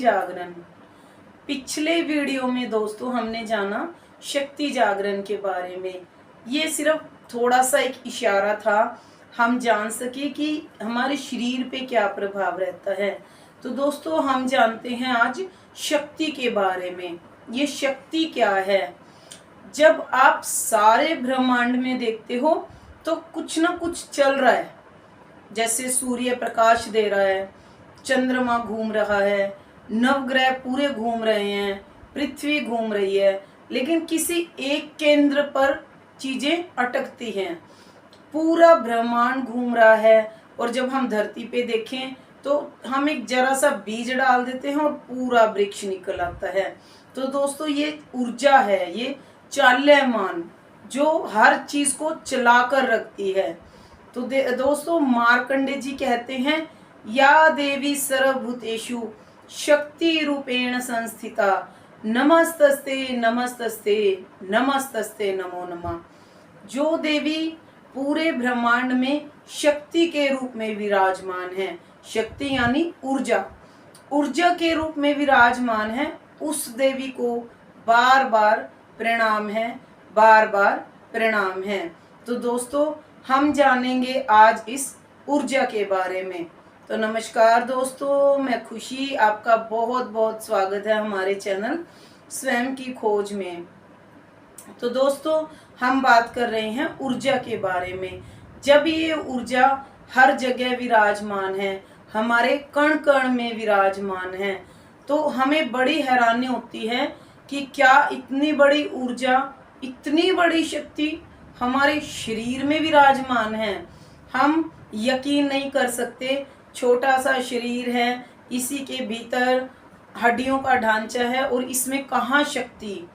जागरण। पिछले वीडियो में दोस्तों हमने जाना शक्ति जागरण के बारे में। ये सिर्फ थोड़ा सा एक इशारा था, हम जान सके कि हमारे शरीर पे क्या प्रभाव रहता है। तो दोस्तों हम जानते हैं आज शक्ति के बारे में। ये शक्ति क्या है? जब आप सारे ब्रह्मांड में देखते हो तो कुछ ना कुछ चल रहा है। जैसे सूर्य प्रकाश दे रहा है, चंद्रमा घूम रहा है, नवग्रह पूरे घूम रहे हैं, पृथ्वी घूम रही है, लेकिन किसी एक केंद्र पर चीजें अटकती हैं। पूरा ब्रह्मांड घूम रहा है और जब हम धरती पे देखें तो हम एक जरा सा बीज डाल देते हैं और पूरा वृक्ष निकल आता है। तो दोस्तों ये ऊर्जा है, ये चाल्यमान जो हर चीज को चलाकर रखती है। तो दोस्तों मार्कंडे जी कहते हैं, या देवी सर्वभूतेषु शक्ति रूपेण संस्थिता नमस्तस्ते नमस्तस्ते नमस्तस्ते नमो नमः। जो देवी पूरे ब्रह्मांड में शक्ति के रूप में विराजमान है, शक्ति यानी ऊर्जा, ऊर्जा के रूप में विराजमान है, उस देवी को बार बार प्रणाम है, बार बार प्रणाम है। तो दोस्तों हम जानेंगे आज इस ऊर्जा के बारे में। तो नमस्कार दोस्तों, मैं खुशी, आपका बहुत बहुत स्वागत है हमारे चैनल स्वयं की खोज में। तो दोस्तों हम बात कर रहे हैं ऊर्जा के बारे में। जब ये ऊर्जा हर जगह विराजमान है, हमारे कण कण में विराजमान है, तो हमें बड़ी हैरानी होती है कि क्या इतनी बड़ी ऊर्जा, इतनी बड़ी शक्ति हमारे शरीर में विराजमान है। हम यकीन नहीं कर सकते, छोटा सा शरीर है, इसी के भीतर हड्डियों का ढांचा है और इसमें कहाँ शक्ति।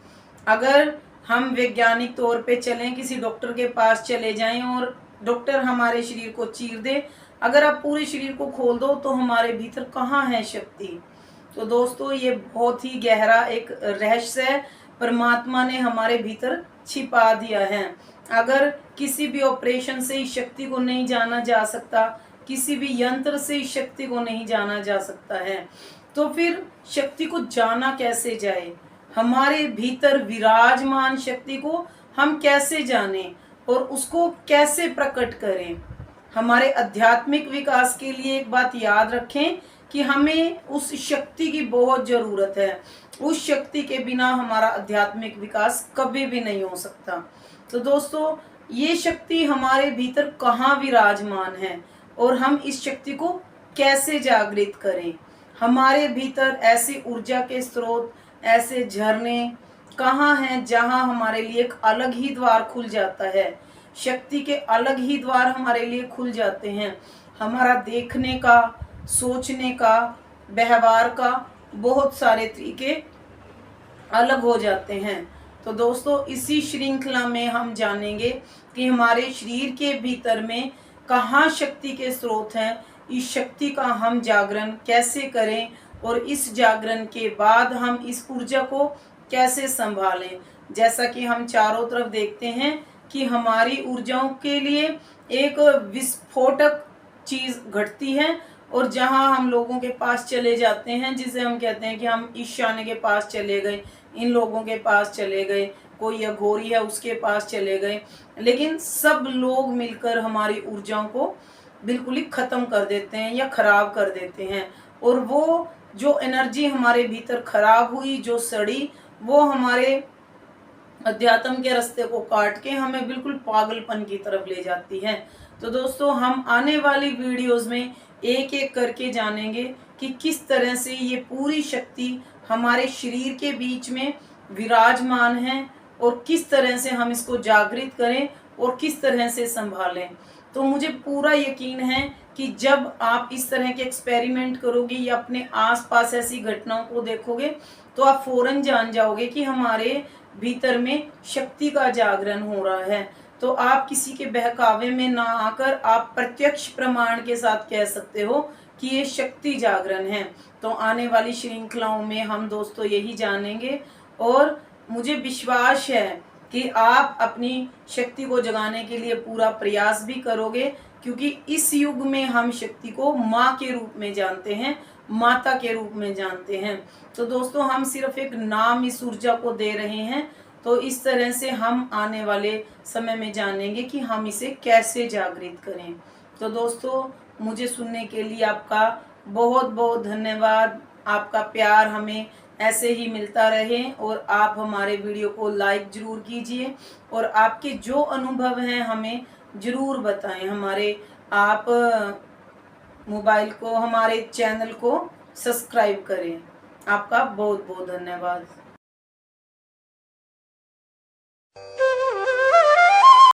अगर हम वैज्ञानिक तौर पे चलें, किसी डॉक्टर के पास चले जाएं और डॉक्टर हमारे शरीर को चीर दे, अगर आप पूरे शरीर को खोल दो तो हमारे भीतर कहाँ है शक्ति। तो दोस्तों ये बहुत ही गहरा एक रहस्य है, परमात्मा ने हमारे भीतर छिपा दिया है। अगर किसी भी ऑपरेशन से इस शक्ति को नहीं जाना जा सकता, किसी भी यंत्र से इस शक्ति को नहीं जाना जा सकता है, तो फिर शक्ति को जाना कैसे जाए। हमारे भीतर विराजमान शक्ति को हम कैसे जानें और उसको कैसे प्रकट करें। हमारे आध्यात्मिक विकास के लिए एक बात याद रखें कि हमें उस शक्ति की बहुत जरूरत है। उस शक्ति के बिना हमारा आध्यात्मिक विकास कभी भी नहीं हो सकता। तो दोस्तों ये शक्ति हमारे भीतर कहाँ विराजमान है और हम इस शक्ति को कैसे जागृत करें। हमारे भीतर ऐसी ऊर्जा के स्रोत, ऐसे झरने कहाँ हैं जहाँ हमारे लिए एक अलग ही द्वार खुल जाता है। शक्ति के अलग ही द्वार हमारे लिए खुल जाते हैं। हमारा देखने का, सोचने का, व्यवहार का बहुत सारे तरीके अलग हो जाते हैं। तो दोस्तों इसी श्रृंखला में हम जानेंगे कि हमारे शरीर के भीतर में कहाँ शक्ति के स्रोत हैं, इस शक्ति का हम जागरण कैसे करें और इस जागरण के बाद हम इस ऊर्जा को कैसे संभालें। जैसा कि हम चारों तरफ देखते हैं कि हमारी ऊर्जाओं के लिए एक विस्फोटक चीज घटती है और जहां हम लोगों के पास चले जाते हैं, जिसे हम कहते हैं कि हम ईशान्य के पास चले गए, इन लोगों के पास चले गए, कोई अघोरी है उसके पास चले गए, लेकिन सब लोग मिलकर हमारी ऊर्जाओं को बिल्कुल ही खत्म कर देते हैं या खराब कर देते हैं। और वो जो एनर्जी हमारे भीतर खराब हुई, जो सड़ी, वो हमारे अध्यात्म के रास्ते को काट के हमें बिल्कुल पागलपन की तरफ ले जाती है। तो दोस्तों हम आने वाली वीडियोस में एक एक करके जानेंगे कि किस तरह से ये पूरी शक्ति हमारे शरीर के बीच में विराजमान है और किस तरह से हम इसको जागृत करें और किस तरह से संभालें। तो मुझे पूरा यकीन है कि जब आप इस तरह के एक्सपेरिमेंट करोगे या अपने आसपास ऐसी घटनाओं को देखोगे तो आप फौरन जान जाओगे कि हमारे भीतर में शक्ति का जागरण हो रहा है। तो आप किसी के बहकावे में ना आकर आप प्रत्यक्ष प्रमाण के साथ कह सकते हो कि ये शक्ति जागरण है। तो आने वाली श्रृंखलाओं में हम दोस्तों यही जानेंगे और मुझे विश्वास है कि आप अपनी शक्ति को जगाने के लिए पूरा प्रयास भी करोगे, क्योंकि इस युग में हम शक्ति को माँ के रूप में जानते हैं, माता के रूप में जानते हैं। तो दोस्तों हम सिर्फ एक नाम इस ऊर्जा को दे रहे हैं। तो इस तरह से हम आने वाले समय में जानेंगे कि हम इसे कैसे जागृत करें। तो दोस्तों मुझे सुनने के लिए आपका बहुत बहुत धन्यवाद। आपका प्यार हमें ऐसे ही मिलता रहे और आप हमारे वीडियो को लाइक जरूर कीजिए और आपके जो अनुभव हैं हमें जरूर बताएं। हमारे आप मोबाइल को, हमारे चैनल को सब्सक्राइब करें। आपका बहुत बहुत धन्यवाद।